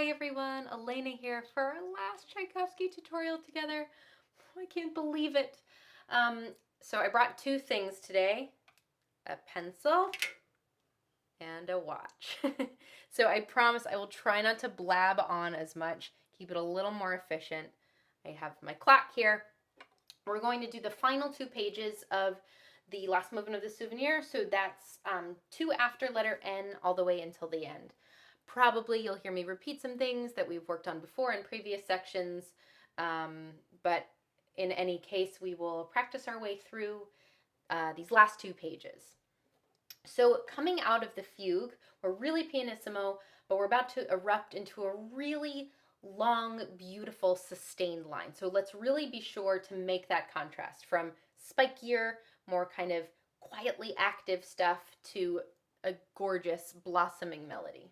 Hi everyone, Elena here for our last Tchaikovsky tutorial together. I can't believe it. So I brought two things today, a pencil and a watch. So I promise I will try not to blab on as much, keep it a little more efficient. I have my clock here. We're going to do the final 2 pages of the last movement of the Souvenir, so that's 2 after letter N all the way until the end. Probably you'll hear me repeat some things that we've worked on before in previous sections, but in any case, we will practice our way through these last 2 pages. So coming out of the fugue, we're really pianissimo, but we're about to erupt into a really long, beautiful, sustained line. So let's really be sure to make that contrast from spikier, more kind of quietly active stuff to a gorgeous, blossoming melody.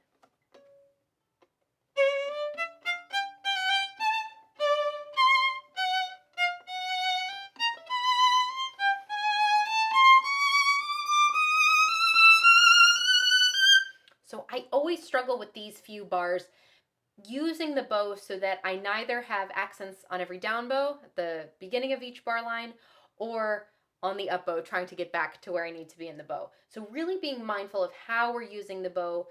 So I always struggle with these few bars using the bow so that I neither have accents on every down bow at the beginning of each bar line or on the up bow trying to get back to where I need to be in the bow. So really being mindful of how we're using the bow,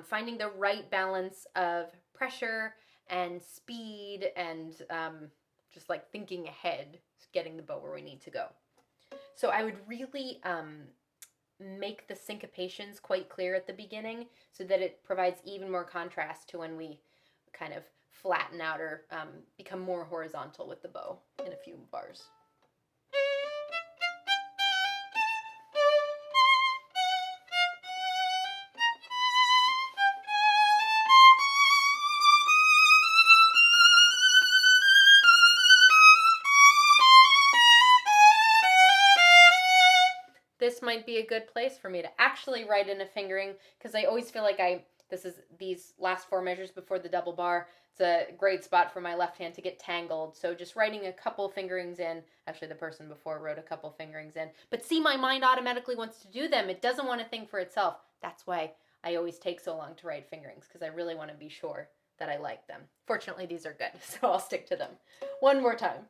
finding the right balance of pressure and speed and just like thinking ahead, getting the bow where we need to go. So I would really make the syncopations quite clear at the beginning so that it provides even more contrast to when we kind of flatten out or become more horizontal with the bow in a few bars. This might be a good place for me to actually write in a fingering because I always feel like these last 4 measures before the double bar, it's a great spot for my left hand to get tangled. So just writing a couple fingerings in, actually the person before wrote a couple fingerings in, but see, my mind automatically wants to do them. It doesn't want to think for itself. That's why I always take so long to write fingerings, because I really want to be sure that I like them. Fortunately, these are good, so I'll stick to them. One more time.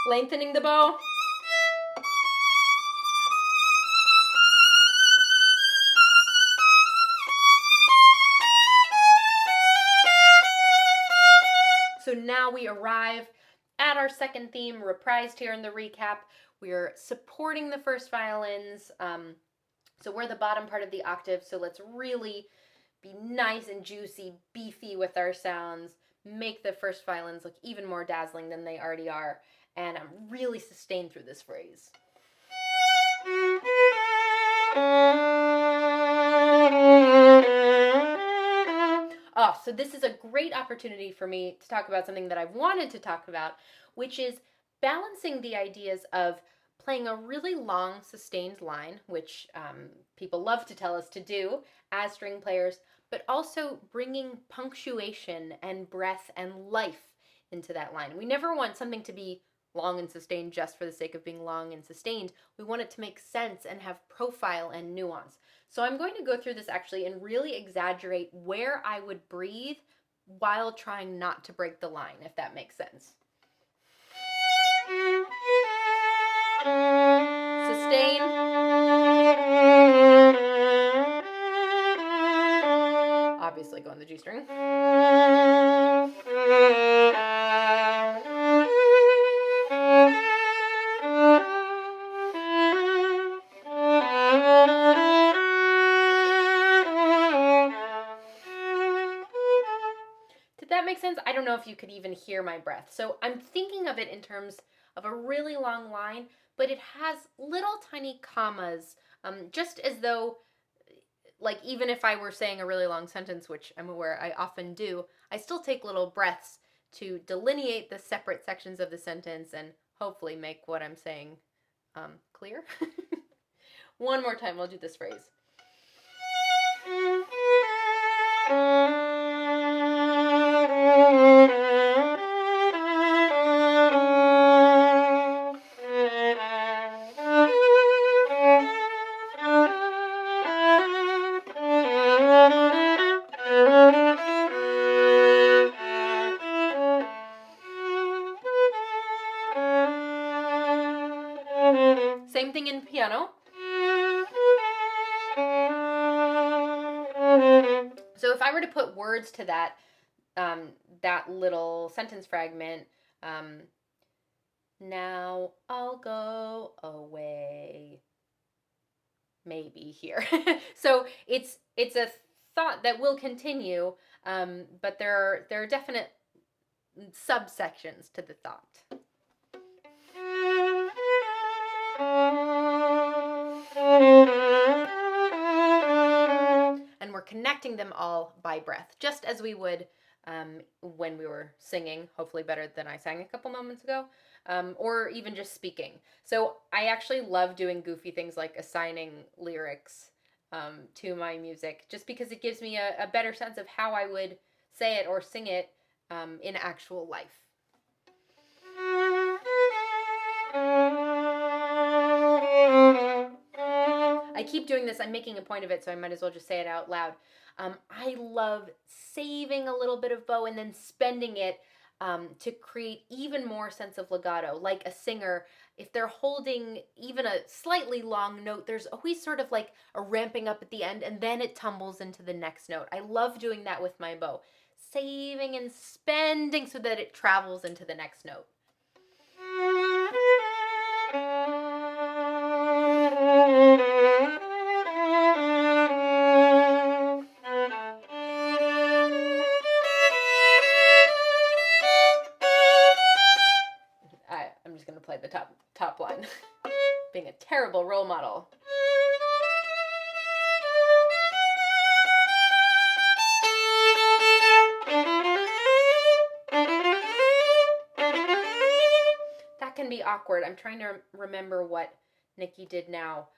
Lengthening the bow. So now we arrive at our second theme, reprised here in the recap. We're supporting the first violins. So we're the bottom part of the octave, so let's really be nice and juicy, beefy with our sounds, make the first violins look even more dazzling than they already are, and really sustain through this phrase. Oh, so this is a great opportunity for me to talk about something that I've wanted to talk about, which is balancing the ideas of playing a really long sustained line, which people love to tell us to do as string players, but also bringing punctuation and breath and life into that line. We never want something to be long and sustained just for the sake of being long and sustained. We want it to make sense and have profile and nuance. So I'm going to go through this actually and really exaggerate where I would breathe while trying not to break the line, if that makes sense. Sustain. Obviously go on the G string. Did that make sense? I don't know if you could even hear my breath. So I'm thinking of it in terms of a really long line, but it has little tiny commas, just as though, like, even if I were saying a really long sentence, which I'm aware I often do, I still take little breaths to delineate the separate sections of the sentence and hopefully make what I'm saying clear. One more time, we'll do this phrase. Same thing in piano. So if I were to put words to that, that little sentence fragment, now I'll go away, maybe here. So it's a thought that will continue, but there are definite subsections to the thought. And we're connecting them all by breath, just as we would when we were singing, hopefully better than I sang a couple moments ago, or even just speaking. So I actually love doing goofy things like assigning lyrics to my music, just because it gives me a better sense of how I would say it or sing it in actual life. I keep doing this. I'm making a point of it, so I might as well just say it out loud. I love saving a little bit of bow and then spending it to create even more sense of legato. Like a singer, if they're holding even a slightly long note, there's always sort of like a ramping up at the end, and then it tumbles into the next note. I love doing that with my bow. Saving and spending so that it travels into the next note. I'm just going to play the top line. Being a terrible role model. That can be awkward. I'm trying to remember what Nikki did now.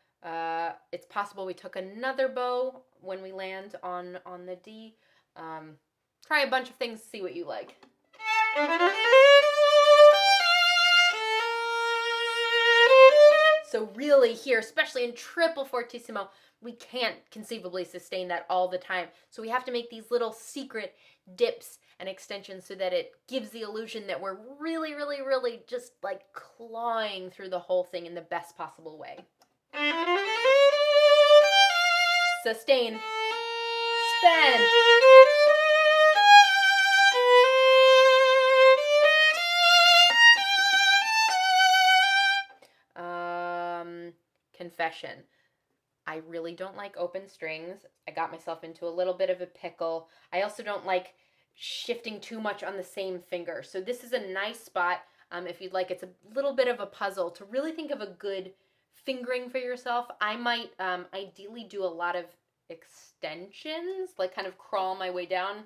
It's possible we took another bow when we land on the D. Try a bunch of things, see what you like. So really here, especially in triple fortissimo, we can't conceivably sustain that all the time. So we have to make these little secret dips and extensions so that it gives the illusion that we're really, really, really just like clawing through the whole thing in the best possible way. Sustain. Spend. Confession. I really don't like open strings. I got myself into a little bit of a pickle. I also don't like shifting too much on the same finger. So this is a nice spot, if you'd like. It's a little bit of a puzzle to really think of a good fingering for yourself. I might ideally do a lot of extensions, like kind of crawl my way down.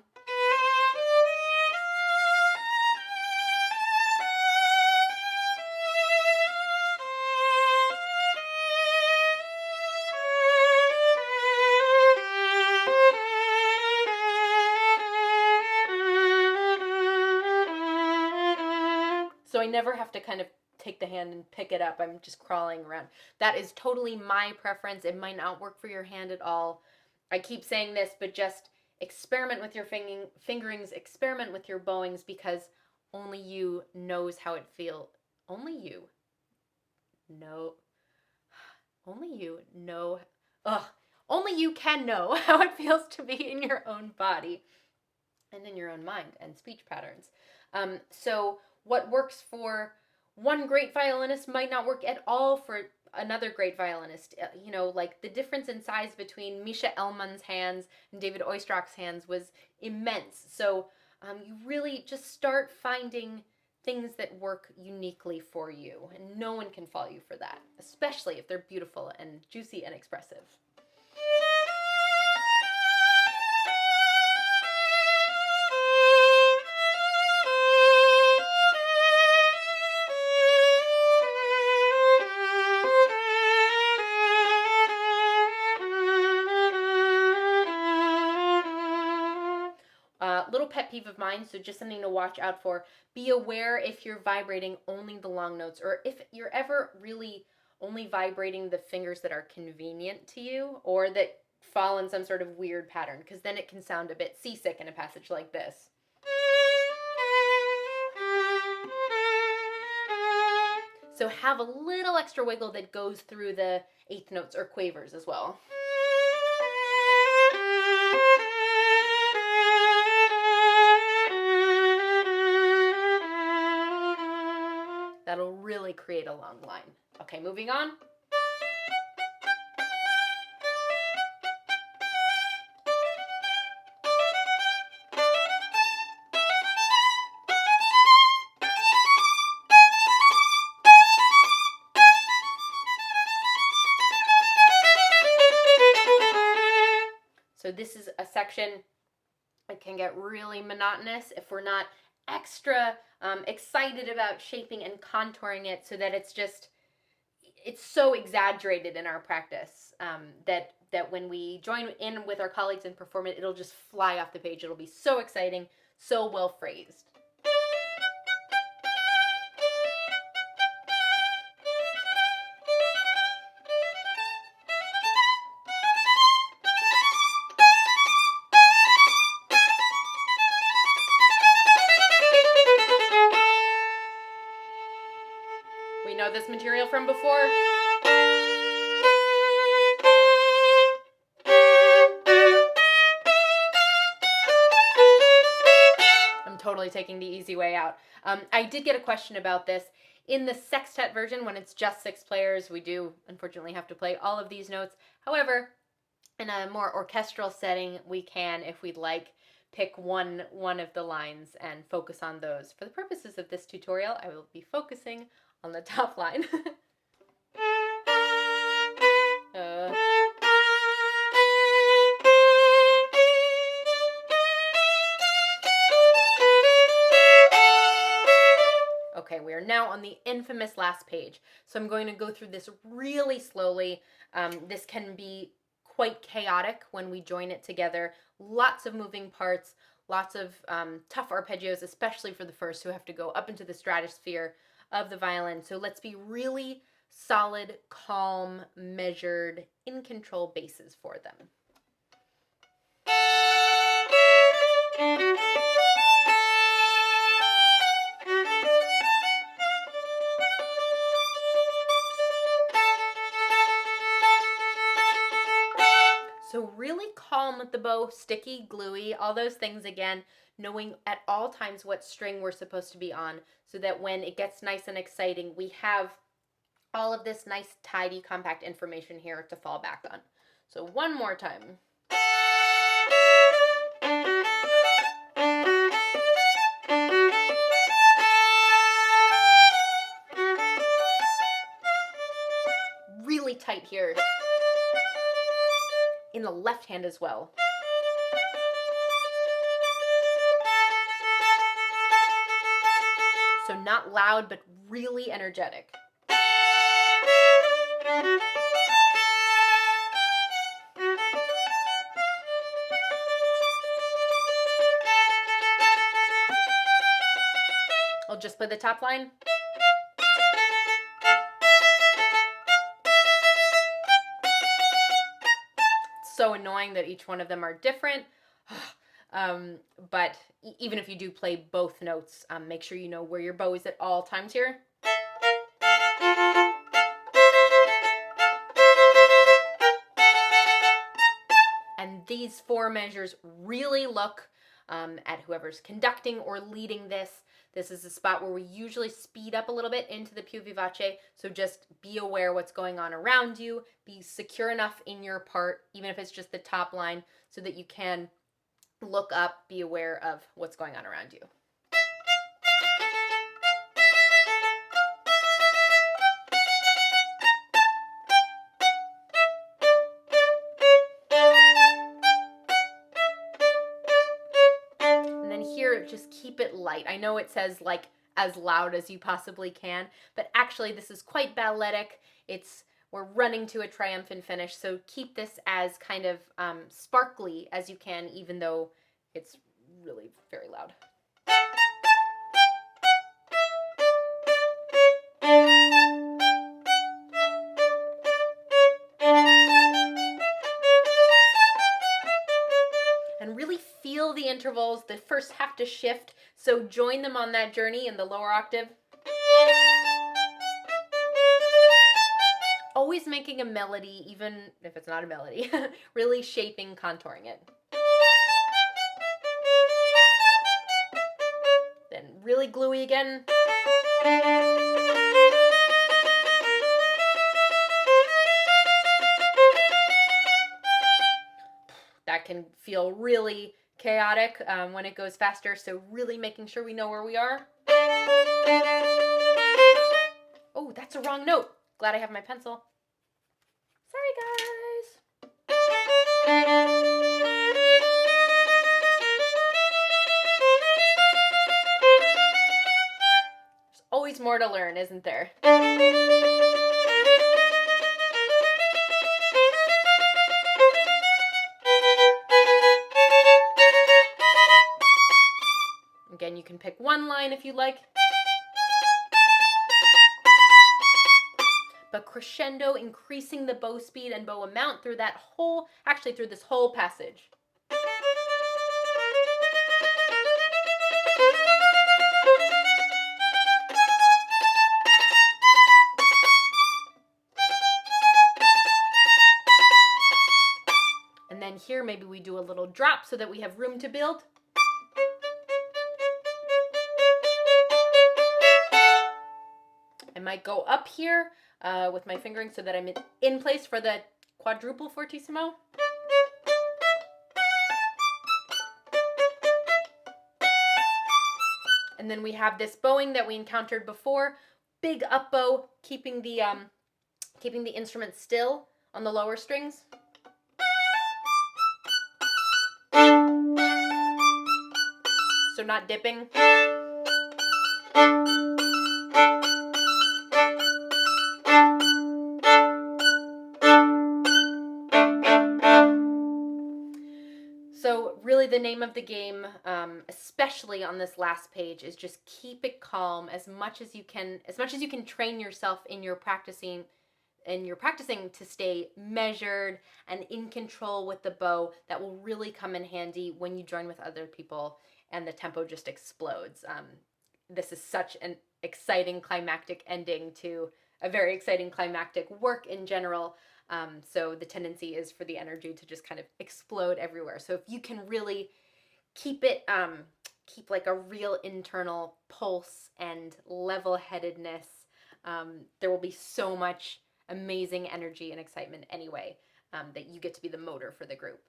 So I never have to kind of take the hand and pick it up. I'm just crawling around. That is totally my preference. It might not work for your hand at all. I keep saying this, but just experiment with your fingerings, experiment with your bowings, because only you knows how it feels. Only you know. Only you know. Only you can know how it feels to be in your own body and in your own mind and speech patterns. So what works for one great violinist might not work at all for another great violinist. You know, like the difference in size between Misha Elman's hands and David Oistrak's hands was immense. So you really just start finding things that work uniquely for you, and no one can fault you for that, especially if they're beautiful and juicy and expressive. Little pet peeve of mine, so just something to watch out for. Be aware if you're vibrating only the long notes, or if you're ever really only vibrating the fingers that are convenient to you, or that fall in some sort of weird pattern, because then it can sound a bit seasick in a passage like this. So have a little extra wiggle that goes through the eighth notes or quavers as well. That'll really create a long line. Okay, moving on. So this is a section that can get really monotonous if we're not extra excited about shaping and contouring it, so that it's so exaggerated in our practice that when we join in with our colleagues and perform it, it'll just fly off the page. It'll be so exciting, so well phrased. We know this material from before. I'm totally taking the easy way out. I did get a question about this. In the sextet version, when it's just 6 players, we do unfortunately have to play all of these notes. However, in a more orchestral setting, we can, if we'd like, pick one of the lines and focus on those. For the purposes of this tutorial, I will be focusing on the top line. Okay, we are now on the infamous last page. So I'm going to go through this really slowly. This can be quite chaotic when we join it together. Lots of moving parts, lots of tough arpeggios, especially for the first, who have to go up into the stratosphere of the violin. So let's be really solid, calm, measured, in control basses for them. So really calm with the bow, sticky, gluey, all those things again, knowing at all times what string we're supposed to be on, so that when it gets nice and exciting, we have all of this nice, tidy, compact information here to fall back on. So one more time. Really tight here. In the left hand as well. So not loud, but really energetic. I'll just play the top line. So annoying that each one of them are different. But even if you do play both notes, make sure you know where your bow is at all times here. And these 4 measures really look at whoever's conducting or leading this. This is a spot where we usually speed up a little bit into the più vivace, so just be aware what's going on around you. Be secure enough in your part, even if it's just the top line, so that you can look up, be aware of what's going on around you. Here, just keep it light. I know it says like as loud as you possibly can, but actually this is quite balletic. We're running to a triumphant finish, so keep this as kind of sparkly as you can, even though it's really very loud. And really feel the intervals. The first have to shift, so join them on that journey in the lower octave. always making a melody, even if it's not a melody, really shaping, contouring it. Then really gluey again. That can feel really chaotic when it goes faster, so really making sure we know where we are. Oh, that's a wrong note. Glad I have my pencil. Sorry, guys. There's always more to learn, isn't there? Again, you can pick one line if you like. But crescendo, increasing the bow speed and bow amount through that whole, actually through this whole passage. And then here, maybe we do a little drop so that we have room to build. I might go up here with my fingering so that I'm in place for the quadruple fortissimo. And then we have this bowing that we encountered before, big up bow, keeping the instrument still on the lower strings. So not dipping. So really the name of the game, especially on this last page, is just keep it calm as much as you can train yourself in your practicing to stay measured and in control with the bow. That will really come in handy when you join with other people and the tempo just explodes. This is such an exciting climactic ending to a very exciting climactic work in general. So the tendency is for the energy to just kind of explode everywhere. So if you can really keep like a real internal pulse and level-headedness, there will be so much amazing energy and excitement anyway, that you get to be the motor for the group.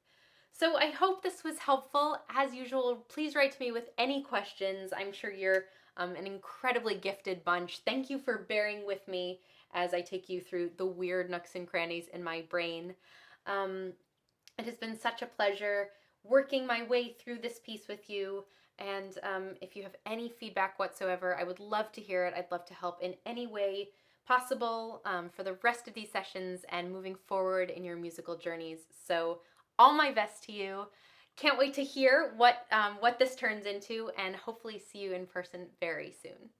So I hope this was helpful. As usual, please write to me with any questions. I'm sure you're an incredibly gifted bunch. Thank you for bearing with me as I take you through the weird nooks and crannies in my brain. It has been such a pleasure working my way through this piece with you. And if you have any feedback whatsoever, I would love to hear it. I'd love to help in any way possible for the rest of these sessions and moving forward in your musical journeys. So all my best to you. Can't wait to hear what this turns into, and hopefully see you in person very soon.